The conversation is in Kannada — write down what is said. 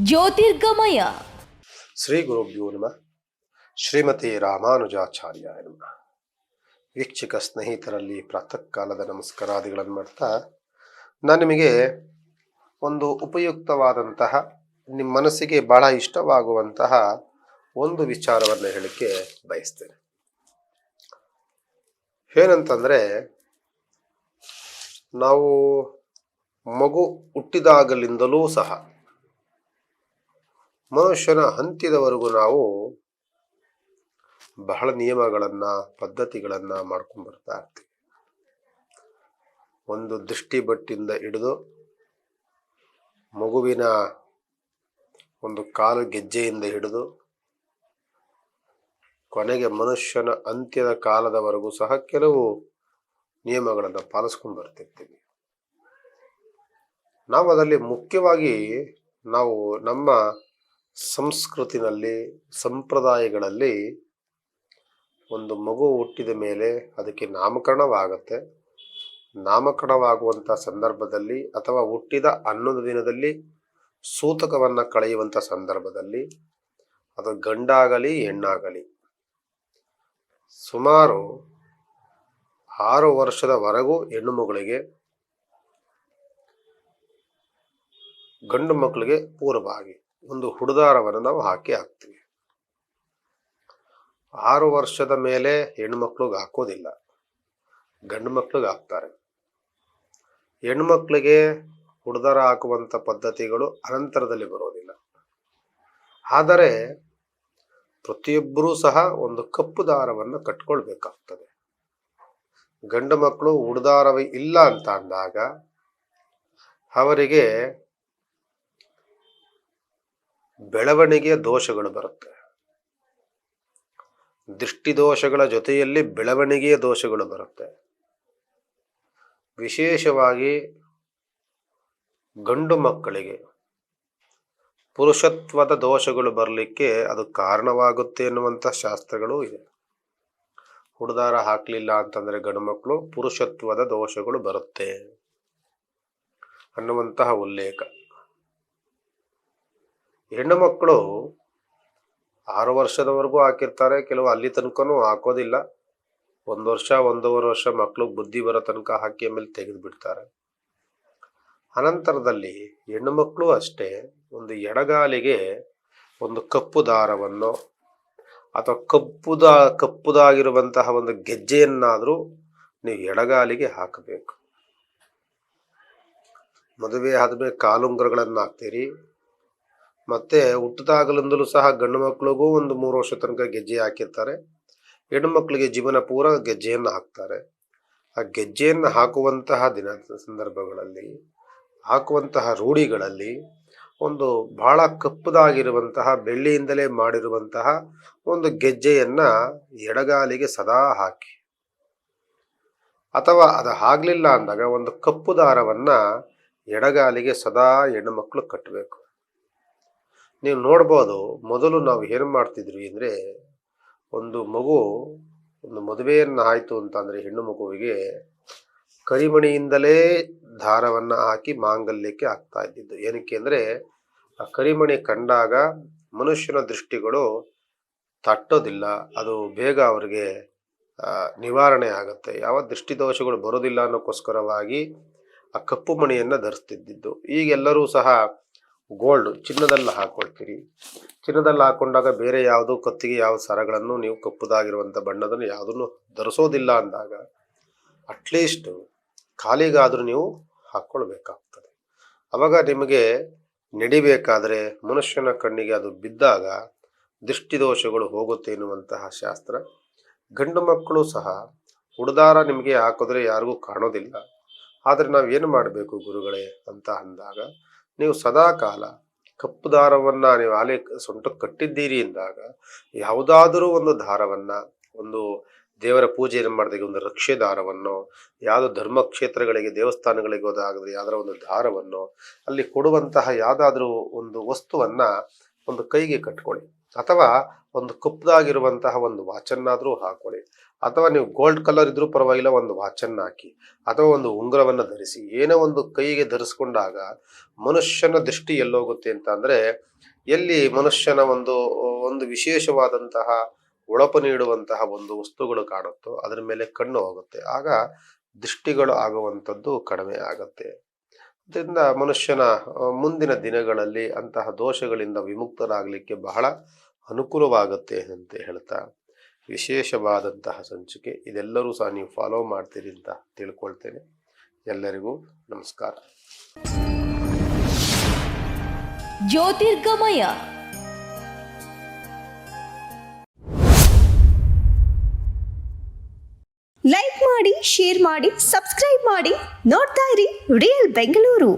ಜ್ಯೋತಿರ್ಗಮಯ. ಶ್ರೀ ಗುರುಭ್ಯೋ ನಮಃ. ಶ್ರೀಮತಿ ರಾಮಾನುಜಾಚಾರ್ಯಾಯ ನಮಃ. ವೀಕ್ಷಕ ಸ್ನೇಹಿತರಲ್ಲಿ ಪ್ರಾತಃ ಕಾಲದ ನಮಸ್ಕಾರಾದಿಗಳನ್ನು ಮಾಡ್ತಾ ನಾನು ನಿಮಗೆ ಒಂದು ಉಪಯುಕ್ತವಾದಂತಹ ನಿಮ್ಮ ಮನಸ್ಸಿಗೆ ಬಹಳ ಇಷ್ಟವಾಗುವಂತಹ ಒಂದು ವಿಚಾರವನ್ನು ಹೇಳಲಿಕ್ಕೆ ಬಯಸ್ತೇನೆ. ಏನಂತಂದರೆ, ನಾವು ಮಗು ಹುಟ್ಟಿದಾಗಲಿಂದಲೂ ಸಹ ಮನುಷ್ಯನ ಅಂತ್ಯದವರೆಗೂ ನಾವು ಬಹಳ ನಿಯಮಗಳನ್ನು ಪದ್ಧತಿಗಳನ್ನು ಮಾಡ್ಕೊಂಡು ಬರ್ತಾ ಇರ್ತೀವಿ. ಒಂದು ದೃಷ್ಟಿ ಬಟ್ಟಿಂದ ಹಿಡಿದು ಮಗುವಿನ ಒಂದು ಕಾಲು ಗೆಜ್ಜೆಯಿಂದ ಹಿಡಿದು ಕೊನೆಗೆ ಮನುಷ್ಯನ ಅಂತ್ಯದ ಕಾಲದವರೆಗೂ ಸಹ ಕೆಲವು ನಿಯಮಗಳನ್ನು ಪಾಲಿಸ್ಕೊಂಡು ಬರ್ತಿರ್ತೀವಿ. ನಾವು ಅದರಲ್ಲಿ ಮುಖ್ಯವಾಗಿ ನಾವು ನಮ್ಮ ಸಂಸ್ಕೃತಿನಲ್ಲಿ ಸಂಪ್ರದಾಯಗಳಲ್ಲಿ ಒಂದು ಮಗು ಹುಟ್ಟಿದ ಮೇಲೆ ಅದಕ್ಕೆ ನಾಮಕರಣವಾಗುತ್ತೆ. ನಾಮಕರಣವಾಗುವಂಥ ಸಂದರ್ಭದಲ್ಲಿ ಅಥವಾ ಹುಟ್ಟಿದ 11 ದಿನದಲ್ಲಿ ಸೂತಕವನ್ನು ಕಳೆಯುವಂಥ ಸಂದರ್ಭದಲ್ಲಿ ಅದು ಗಂಡಾಗಲಿ ಹೆಣ್ಣಾಗಲಿ ಸುಮಾರು 6 ವರ್ಷದವರೆಗೂ ಹೆಣ್ಣು ಮಗಳಿಗೆ, ಗಂಡು ಮಕ್ಕಳಿಗೆ ಪೂರ್ವವಾಗಿ ಒಂದು ಹುಡುದಾರವನ್ನು ನಾವು ಹಾಕ್ತೀವಿ. 6 ವರ್ಷದ ಮೇಲೆ ಹೆಣ್ಣು ಮಕ್ಳಿಗೆ ಹಾಕೋದಿಲ್ಲ, ಗಂಡು ಮಕ್ಳಿಗೆ ಹಾಕ್ತಾರೆ. ಹೆಣ್ಮಕ್ಳಿಗೆ ಹುಡುದಾರ ಹಾಕುವಂಥ ಪದ್ಧತಿಗಳು ಅನಂತರದಲ್ಲಿ ಬರೋದಿಲ್ಲ. ಆದರೆ ಪ್ರತಿಯೊಬ್ಬರೂ ಸಹ ಒಂದು ಕಪ್ಪು ದಾರವನ್ನು ಕಟ್ಕೊಳ್ಬೇಕಾಗ್ತದೆ. ಗಂಡು ಮಕ್ಕಳು ಹುಡುದಾರವೇ ಇಲ್ಲ ಅಂತ ಅಂದಾಗ ಅವರಿಗೆ ಬೆಳವಣಿಗೆಯ ದೋಷಗಳು ಬರುತ್ತೆ. ದೃಷ್ಟಿ ದೋಷಗಳ ಜೊತೆಯಲ್ಲಿ ಬೆಳವಣಿಗೆಯ ದೋಷಗಳು ಬರುತ್ತೆ. ವಿಶೇಷವಾಗಿ ಗಂಡು ಮಕ್ಕಳಿಗೆ ಪುರುಷತ್ವದ ದೋಷಗಳು ಬರಲಿಕ್ಕೆ ಅದು ಕಾರಣವಾಗುತ್ತೆ ಎನ್ನುವಂಥ ಶಾಸ್ತ್ರಗಳು ಇದೆ. ಹುಡುದಾರ ಹಾಕಲಿಲ್ಲ ಅಂತಂದರೆ ಗಂಡು ಮಕ್ಕಳು ಪುರುಷತ್ವದ ದೋಷಗಳು ಬರುತ್ತೆ ಅನ್ನುವಂತಹ ಉಲ್ಲೇಖ. ಹೆಣ್ಣು ಮಕ್ಕಳು 6 ವರ್ಷದವರೆಗೂ ಹಾಕಿರ್ತಾರೆ, ಕೆಲವು ಅಲ್ಲಿ ತನಕನೂ ಹಾಕೋದಿಲ್ಲ. 1 ವರ್ಷ 1.5 ವರ್ಷ ಮಕ್ಕಳು ಬುದ್ಧಿ ಬರೋ ತನಕ ಹಾಕಿ ಆಮೇಲೆ ತೆಗೆದು ಬಿಡ್ತಾರೆ. ಅನಂತರದಲ್ಲಿ ಹೆಣ್ಣು ಮಕ್ಕಳು ಅಷ್ಟೇ ಒಂದು ಎಡಗಾಲಿಗೆ ಒಂದು ಕಪ್ಪು ದಾರವನ್ನು ಅಥವಾ ಕಪ್ಪುದಾಗಿರುವಂತಹ ಒಂದು ಗೆಜ್ಜೆಯನ್ನಾದರೂ ನೀವು ಎಡಗಾಲಿಗೆ ಹಾಕಬೇಕು. ಮದುವೆ ಆದ್ಮೇಲೆ ಕಾಲುಂಗುರಗಳನ್ನು ಹಾಕ್ತೀರಿ. ಮತ್ತೆ ಹುಟ್ಟಿದಾಗಲಿಂದಲೂ ಸಹ ಗಂಡು ಮಕ್ಕಳಿಗೂ ಒಂದು 3 ವರ್ಷ ತನಕ ಗೆಜ್ಜೆ ಹಾಕಿರ್ತಾರೆ. ಹೆಣ್ಣು ಮಕ್ಕಳಿಗೆ ಜೀವನ ಪೂರ ಗೆಜ್ಜೆಯನ್ನು ಹಾಕ್ತಾರೆ. ಆ ಗೆಜ್ಜೆಯನ್ನು ಹಾಕುವಂತಹ ಸಂದರ್ಭಗಳಲ್ಲಿ ಹಾಕುವಂತಹ ರೂಢಿಗಳಲ್ಲಿ ಒಂದು ಬಹಳ ಕಪ್ಪುದಾಗಿರುವಂತಹ ಬೆಳ್ಳಿಯಿಂದಲೇ ಮಾಡಿರುವಂತಹ ಒಂದು ಗೆಜ್ಜೆಯನ್ನ ಎಡಗಾಲಿಗೆ ಸದಾ ಹಾಕಿ, ಅಥವಾ ಅದು ಆಗ್ಲಿಲ್ಲ ಅಂದಾಗ ಒಂದು ಕಪ್ಪು ದಾರವನ್ನ ಎಡಗಾಲಿಗೆ ಸದಾ ಹೆಣ್ಣು ಮಕ್ಕಳು ಕಟ್ಟಬೇಕು. ನೀವು ನೋಡ್ಬೋದು, ಮೊದಲು ನಾವು ಏನು ಮಾಡ್ತಿದ್ವಿ ಅಂದರೆ, ಒಂದು ಮದುವೆಯನ್ನು ಆಯಿತು ಅಂತಂದರೆ ಹೆಣ್ಣು ಮಗುವಿಗೆ ಕರಿಮಣಿಯಿಂದಲೇ ದಾರವನ್ನು ಹಾಕಿ ಮಾಂಗಲ್ಯಕ್ಕೆ ಹಾಕ್ತಾ ಇದ್ದಿದ್ದು. ಏನಕ್ಕೆ ಅಂದರೆ, ಆ ಕರಿಮಣಿ ಕಂಡಾಗ ಮನುಷ್ಯನ ದೃಷ್ಟಿಗಳು ತಟ್ಟೋದಿಲ್ಲ, ಅದು ಬೇಗ ಅವ್ರಿಗೆ ನಿವಾರಣೆ ಆಗುತ್ತೆ, ಯಾವ ದೃಷ್ಟಿ ದೋಷಗಳು ಬರೋದಿಲ್ಲ ಅನ್ನೋಕ್ಕೋಸ್ಕರವಾಗಿ ಆ ಕಪ್ಪು ಮಣಿಯನ್ನು ಧರಿಸ್ತಿದ್ದಿದ್ದು. ಈಗೆಲ್ಲರೂ ಸಹ ಗೋಲ್ಡ್ ಚಿನ್ನದಲ್ಲಿ ಹಾಕೊಳ್ತೀರಿ. ಚಿನ್ನದಲ್ಲಿ ಹಾಕೊಂಡಾಗ ಬೇರೆ ಯಾವುದೋ ಕತ್ತಿಗೆ ಯಾವ ಸರಗಳನ್ನು ನೀವು ಕಪ್ಪುದಾಗಿರುವಂಥ ಬಣ್ಣದನ್ನು ಯಾವುದನ್ನು ಧರಿಸೋದಿಲ್ಲ ಅಂದಾಗ ಅಟ್ಲೀಸ್ಟ್ ಕಾಲಿಗಾದರೂ ನೀವು ಹಾಕ್ಕೊಳ್ಬೇಕಾಗ್ತದೆ. ಅವಾಗ ನಿಮಗೆ ನಡಿಬೇಕಾದ್ರೆ ಮನುಷ್ಯನ ಕಣ್ಣಿಗೆ ಅದು ಬಿದ್ದಾಗ ದೃಷ್ಟಿ ದೋಷಗಳು ಹೋಗುತ್ತೆ ಎನ್ನುವಂತಹ ಶಾಸ್ತ್ರ. ಗಂಡು ಮಕ್ಕಳು ಸಹ ಹುಡುದಾರ ನಿಮಗೆ ಹಾಕಿದ್ರೆ ಯಾರಿಗೂ ಕಾಣೋದಿಲ್ಲ. ಆದರೆ ನಾವೇನು ಮಾಡಬೇಕು ಗುರುಗಳೇ ಅಂತ ಅಂದಾಗ, ನೀವು ಸದಾ ಕಾಲ ಕಪ್ಪು ದಾರವನ್ನು ನೀವು ಆಲೆ ಸೊಂಟಕ್ಕೆ ಕಟ್ಟಿದ್ದೀರಿ ಎಂದಾಗ ಯಾವುದಾದರೂ ಒಂದು ದಾರವನ್ನು, ಒಂದು ದೇವರ ಪೂಜೆಯನ್ನು ಮಾಡಿದಾಗ ಒಂದು ರಕ್ಷೆ ದಾರವನ್ನು, ಯಾವುದೋ ಧರ್ಮಕ್ಷೇತ್ರಗಳಿಗೆ ದೇವಸ್ಥಾನಗಳಿಗೆ ಹೋದಾಗದ್ರೆ ಯಾವುದರ ಒಂದು ದಾರವನ್ನು, ಅಲ್ಲಿ ಕೊಡುವಂತಹ ಯಾವುದಾದ್ರೂ ಒಂದು ವಸ್ತುವನ್ನು ಒಂದು ಕೈಗೆ ಕಟ್ಕೊಳ್ಳಿ, ಅಥವಾ ಒಂದು ಕಪ್ಪದಾಗಿರುವಂತಹ ಒಂದು ವಾಚನ್ನಾದರೂ ಹಾಕೊಳ್ಳಿ. ಅಥವಾ ನೀವು ಗೋಲ್ಡ್ ಕಲರ್ ಇದ್ರೂ ಪರವಾಗಿಲ್ಲ, ಒಂದು ವಾಚನ್ನು ಹಾಕಿ ಅಥವಾ ಒಂದು ಉಂಗುರವನ್ನು ಧರಿಸಿ. ಏನೋ ಒಂದು ಕೈಗೆ ಧರಿಸ್ಕೊಂಡಾಗ ಮನುಷ್ಯನ ದೃಷ್ಟಿ ಎಲ್ಲೋಗುತ್ತೆ ಅಂತ ಅಂದರೆ, ಎಲ್ಲಿ ಮನುಷ್ಯನ ಒಂದು ಒಂದು ವಿಶೇಷವಾದಂತಹ ಹೊಳಪು ನೀಡುವಂತಹ ಒಂದು ವಸ್ತುಗಳು ಕಾಣುತ್ತೋ ಅದರ ಮೇಲೆ ಕಣ್ಣು ಹೋಗುತ್ತೆ. ಆಗ ದೃಷ್ಟಿಗಳು ಆಗುವಂಥದ್ದು ಕಡಿಮೆ ಆಗುತ್ತೆ. ಇದರಿಂದ ಮನುಷ್ಯನ ಮುಂದಿನ ದಿನಗಳಲ್ಲಿ ಅಂತಹ ದೋಷಗಳಿಂದ ವಿಮುಕ್ತರಾಗಲಿಕ್ಕೆ ಬಹಳ ಅನುಕೂಲವಾಗುತ್ತೆ ಅಂತ ಹೇಳ್ತಾ, ವಿಶೇಷವಾದಂತಹ ಸಂಚಿಕೆ ಇದೆಲ್ಲರೂ ಸಹ ನೀವು ಫಾಲೋ ಮಾಡ್ತೀರಿ ಅಂತ ತಿಳ್ಕೊಳ್ತೇನೆ. ಎಲ್ಲರಿಗೂ ನಮಸ್ಕಾರ. ಜ್ಯೋತಿರ್ಗಮಯ ಲೈಕ್ ಮಾಡಿ, ಶೇರ್ ಮಾಡಿ, ಸಬ್ಸ್ಕ್ರೈಬ್ ಮಾಡಿ. ನೋಡ್ತಾ ಇರಿ ರಿಯಲ್ ಬೆಂಗಳೂರು.